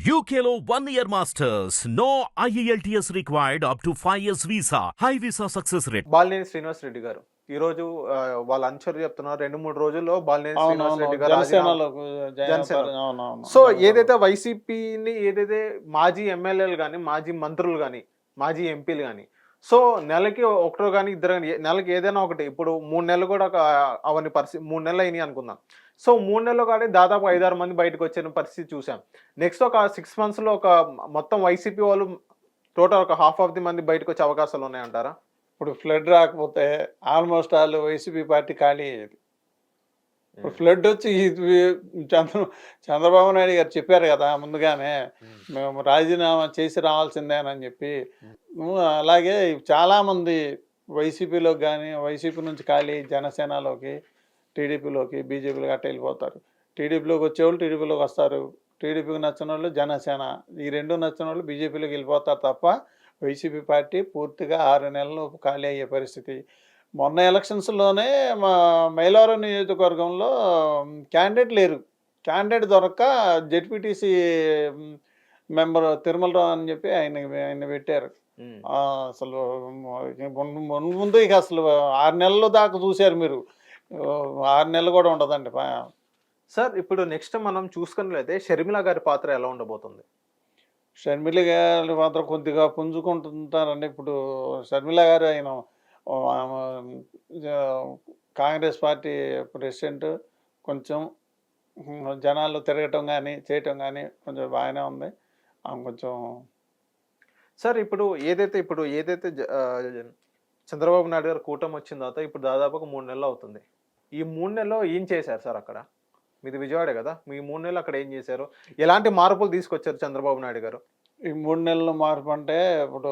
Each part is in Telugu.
UKLO 1 year masters. No IELTS required up to 5 years visa. High visa success rate. Balineni Srinivas Reddy గారు ఈరోజు వాళ్ళ అనుచరులు చెప్తున్నారు 2-3 రోజుల్లో బాలినేని శ్రీనివాస్ అవునవును రెడ్డి గారు జనసేనలోకి జనసేన అవునవును సో ఏదైతే వైసీపీని ఏదైతే మాజీ ఎమ్మెల్యేలు కానీ మాజీ మంత్రులు కానీ మాజీ ఎంపీలు కానీ సో నెలకి ఒకటో కానీ ఇద్దరు కానీ నెలకి ఏదైనా ఒకటి ఇప్పుడు 3 నెలలు కూడా అవన్నీ పరిస్థితి 3 నెలలు అయినాయి అనుకుందాం. సో 3 నెలలు కానీ దాదాపు 5-6 మంది బయటకు వచ్చిన పరిస్థితి చూసాం. నెక్స్ట్ ఒక 6 monthsలో ఒక మొత్తం వైసీపీ వాళ్ళు టోటల్ ఒక హాఫ్ ఆఫ్ ది మంది బయటకు వచ్చే అవకాశాలు ఉన్నాయంటారా? ఇప్పుడు ఫ్లడ్ రాకపోతే ఆల్మోస్ట్ ఆల్ వైసీపీ పార్టీ ఖాళీ అయ్యేది. ఇప్పుడు ఫ్లడ్ వచ్చి చంద్రబాబు నాయుడు గారు చెప్పారు కదా ముందుగానే, మేము రాజీనామా చేసి రావాల్సిందేనని చెప్పి. అలాగే చాలామంది వైసీపీలోకి కానీ వైసీపీ నుంచి ఖాళీ జనసేనలోకి, టీడీపీలోకి, బీజేపీలో గట్ట వెళ్ళిపోతారు. టీడీపీలోకి వచ్చేవాళ్ళు టీడీపీలోకి వస్తారు, టీడీపీకి నచ్చిన వాళ్ళు జనసేన, ఈ రెండు నచ్చిన వాళ్ళు బీజేపీలోకి వెళ్ళిపోతారు తప్ప వైసీపీ పార్టీ పూర్తిగా 6 నెలలు ఖాళీ అయ్యే పరిస్థితి. మొన్న ఎలక్షన్స్లోనే మా మైలవరం నియోజకవర్గంలో క్యాండిడేట్ లేరు. క్యాండిడేట్ దొరక్క జెడ్పీటీసీ మెంబర్ తిరుమలరావు అని చెప్పి ఆయన పెట్టారు. అసలు ముందు ఇక అసలు 6 నెలల దాకా చూశారు మీరు, 6 నెలలు కూడా ఉండదండి. సార్ ఇప్పుడు నెక్స్ట్ మనం చూసుకున్నట్లయితే షర్మిల గారి పాత్ర ఎలా ఉండబోతుంది? షర్మిల గారి మాత్రం కొద్దిగా పుంజుకుంటుంటారండి. ఇప్పుడు షర్మిల గారు ఆయన కాంగ్రెస్ పార్టీ ప్రెసిడెంట్, కొంచెం జనాలు తిరగటం కానీ చేయటం కానీ కొంచెం బాగానే ఉంది. కొంచెం సార్ ఇప్పుడు ఏదైతే చంద్రబాబు నాయుడు గారు కూటమి వచ్చిన తర్వాత ఇప్పుడు దాదాపుగా 3 నెలలు అవుతుంది. ఈ 3 నెలల్లో ఏం చేశారు సార్? అక్కడ మీది విజయవాడే కదా, మీ 3 నెలలు అక్కడ ఏం చేశారు? ఎలాంటి మార్పులు తీసుకొచ్చారు చంద్రబాబు నాయుడు గారు? ఈ 3 నెలల మార్పు అంటే ఇప్పుడు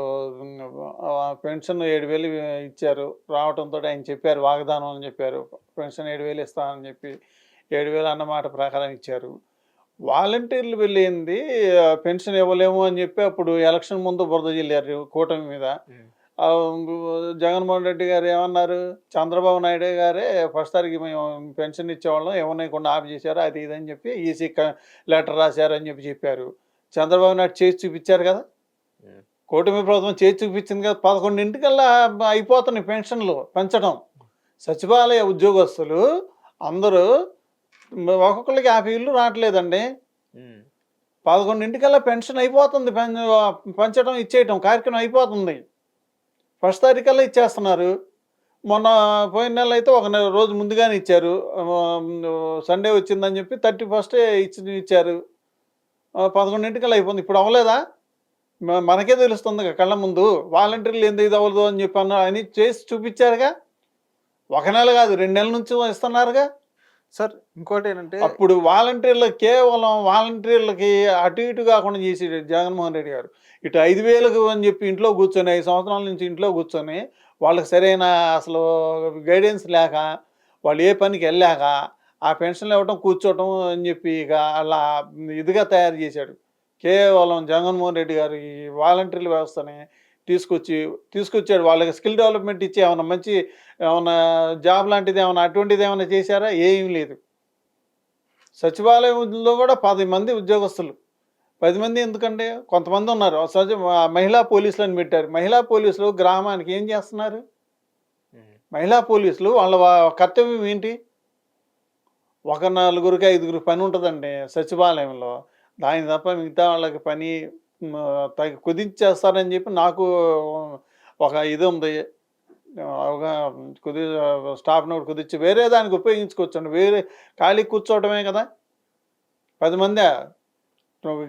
పెన్షన్ 7,000 ఇచ్చారు. రావడంతో ఆయన చెప్పారు, వాగ్దానం అని చెప్పారు, పెన్షన్ 7,000 ఇస్తానని చెప్పి 7,000 అన్నమాట ప్రకారం ఇచ్చారు. వాలంటీర్లు వెళ్ళింది పెన్షన్ ఇవ్వలేము అని చెప్పి అప్పుడు ఎలక్షన్ ముందు బురద జిల్లారు కూటమి మీద. జగన్మోహన్ రెడ్డి గారు ఏమన్నారు, చంద్రబాబు నాయుడు గారే ఫస్ట్ తారీఖు మేము పెన్షన్ ఇచ్చేవాళ్ళం, ఇవ్వనీయకుండా ఆఫ్ చేశారు, అది ఇదని చెప్పి ఈసీ లెటర్ రాశారని చెప్పారు. చంద్రబాబు నాయుడు చేసి చూపించారు కదా, కూటమి ప్రభుత్వం చేసి చూపించింది కదా. 11 అయిపోతున్నాయి పెన్షన్లు పెంచడం. సచివాలయ ఉద్యోగస్తులు అందరూ ఒక్కొక్కరికి 50 ఇళ్ళు రావట్లేదండి. 11 పెన్షన్ అయిపోతుంది, పెంచడం ఇచ్చేయటం కార్యక్రమం అయిపోతుంది. ఫస్ట్ తారీఖుల్లో ఇచ్చేస్తున్నారు. మొన్న పోయిన నెల అయితే ఒక రోజు ముందుగానే ఇచ్చారు, సండే వచ్చిందని చెప్పి 31st ఇచ్చారు. 11 అయిపోయింది. ఇప్పుడు అవ్వలేదా? మనకే తెలుస్తుంది కళ్ళ ముందు. వాలంటీర్లు ఎందుకు ఇది అవ్వదు అని చెప్పి అని చేసి చూపించారుగా. 1 నెల కాదు 2 నెలల నుంచి ఇస్తున్నారుగా. సార్ ఇంకోటి ఏంటంటే అప్పుడు కేవలం వాలంటీర్లకి అటు ఇటు కాకుండా చేసి జగన్మోహన్ రెడ్డి గారు ఇటు 5,000 అని చెప్పి ఇంట్లో కూర్చొని 5 సంవత్సరాల నుంచి ఇంట్లో కూర్చొని వాళ్ళకి సరైన అసలు గైడెన్స్ లేక, వాళ్ళు ఏ పనికి వెళ్ళాక ఆ పెన్షన్లు ఇవ్వటం కూర్చోవటం అని చెప్పి ఇక అలా ఇదిగా తయారు చేశాడు. కేవలం జగన్మోహన్ రెడ్డి గారు ఈ వాలంటీర్ల వ్యవస్థని తీసుకొచ్చాడు. వాళ్ళకి స్కిల్ డెవలప్మెంట్ ఇచ్చి ఏమైనా జాబ్ లాంటిది అటువంటిది ఏమైనా చేశారా? ఏం లేదు. సచివాలయంలో కూడా 10 మంది ఉద్యోగస్తులు, 10 మంది ఎందుకంటే కొంతమంది ఉన్నారు. మహిళా పోలీసులు అని పెట్టారు. మహిళా పోలీసులు గ్రామానికి ఏం చేస్తున్నారు? మహిళా పోలీసులు వాళ్ళ కర్తవ్యం ఏంటి? 4-5 పని ఉంటుందండి సచివాలయంలో. దాని తప్ప మిగతా వాళ్ళకి పని కుదించేస్తారని చెప్పి నాకు ఒక ఇది ఉంది. స్టాఫ్ని కూడా కుదించి వేరే దానికి ఉపయోగించుకోవచ్చండి. వేరే ఖాళీ కూర్చోవటమే కదా. 10 మందా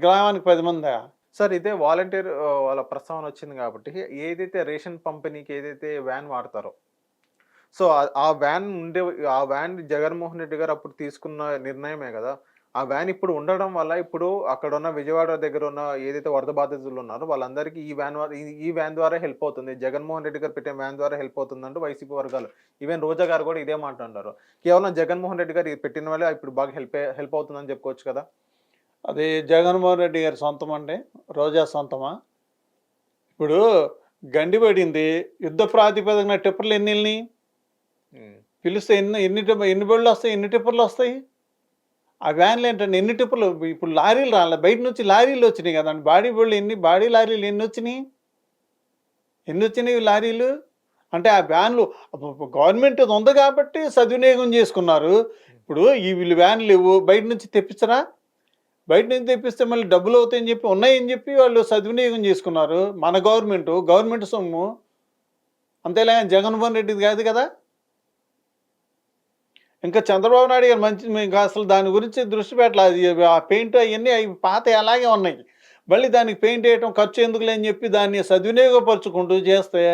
గ్రామానికి? 10 మందా? సార్ ఇదే వాలంటీర్ వాళ్ళ ప్రస్తావన వచ్చింది కాబట్టి ఏదైతే రేషన్ పంపిణీకి ఏదైతే వ్యాన్ వాడతారో, సో ఆ వ్యాన్ జగన్మోహన్ రెడ్డి గారు అప్పుడు తీసుకున్న నిర్ణయమే కదా. ఆ వ్యాన్ ఇప్పుడు ఉండడం వల్ల ఇప్పుడు అక్కడ ఉన్న విజయవాడ దగ్గర ఉన్న ఏదైతే వరద బాధితులు ఉన్నారో వాళ్ళందరికీ ఈ వ్యాన్ ద్వారా హెల్ప్ అవుతుంది. జగన్మోహన్ రెడ్డి గారు పెట్టిన వ్యాన్ ద్వారా హెల్ప్ అవుతుందంటూ వైసీపీ వర్గాలు, ఈవెన్ రోజా గారు కూడా ఇదే మాట అంటారు. కేవలం జగన్మోహన్ రెడ్డి గారు పెట్టిన వల్ల ఇప్పుడు బాగా హెల్ప్ అవుతుందని చెప్పుకోవచ్చు కదా. అది జగన్మోహన్ రెడ్డి గారి సొంతం అండి, రోజా సొంతమా? ఇప్పుడు గండి పడింది, యుద్ధ ప్రాతిపదికన టిప్పర్లు ఎన్ని వెళ్ళినాయి? పిలిస్తే ఎన్ని బళ్ళు వస్తాయి, ఎన్ని టిప్పర్లు వస్తాయి? ఆ వ్యాన్లు ఏంటంటే ఎన్ని టిప్పులు ఇప్పుడు లారీలు రాలే, బయట నుంచి లారీలు వచ్చినాయి కదండి. బాడీ లారీలు ఎన్ని వచ్చినాయి లారీలు. అంటే ఆ వ్యాన్లు గవర్నమెంట్ ఉంది కాబట్టి సద్వినియోగం చేసుకున్నారు. ఇప్పుడు వీళ్ళు వ్యాన్లు లేవు, బయట నుంచి తెప్పించరా? బయట నుంచి తెప్పిస్తే మళ్ళీ డబ్బులు అవుతాయని చెప్పి ఉన్నాయని చెప్పి వాళ్ళు సద్వినియోగం చేసుకున్నారు. మన గవర్నమెంట్ సొమ్ము అంతేలా, జగన్మోహన్ రెడ్డిది కాదు కదా. ఇంకా చంద్రబాబు నాయుడు గారు ఇంకా అసలు దాని గురించి దృష్టి పెట్టాలి. ఆ పెయింట్ అవన్నీ అవి పాత అలాగే ఉన్నాయి, మళ్ళీ దానికి పెయింట్ వేయటం ఖర్చు ఎందుకులే అని చెప్పి దాన్ని సద్వినియోగపరుచుకుంటూ చేస్తే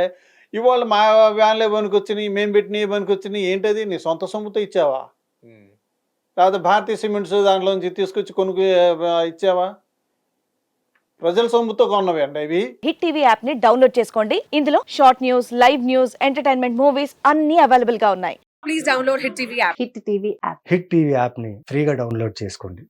ఇవాళ మా వ్యాన్లే పనికొచ్చినాయి, మేము పెట్టినవి పనికొచ్చినాయి. ఏంటది, నీ సొంత సొమ్ముతో ఇచ్చావా? లేకపోతే భారతీయ సిమెంట్స్ దాంట్లోంచి తీసుకొచ్చి ఇచ్చావా? ప్రజల సొమ్ముతో కొన్నవి అండి అవి. హిట్ టీవీ యాప్ ని డౌన్లోడ్ చేసుకోండి. ఇందులో short news, live news, entertainment movies అన్ని అవైలబుల్ గా ఉన్నాయి. Please download Hit TV app. Hit TV app. Hit TV యాప్ని ఫ్రీగా డౌన్లోడ్ చేసుకోండి.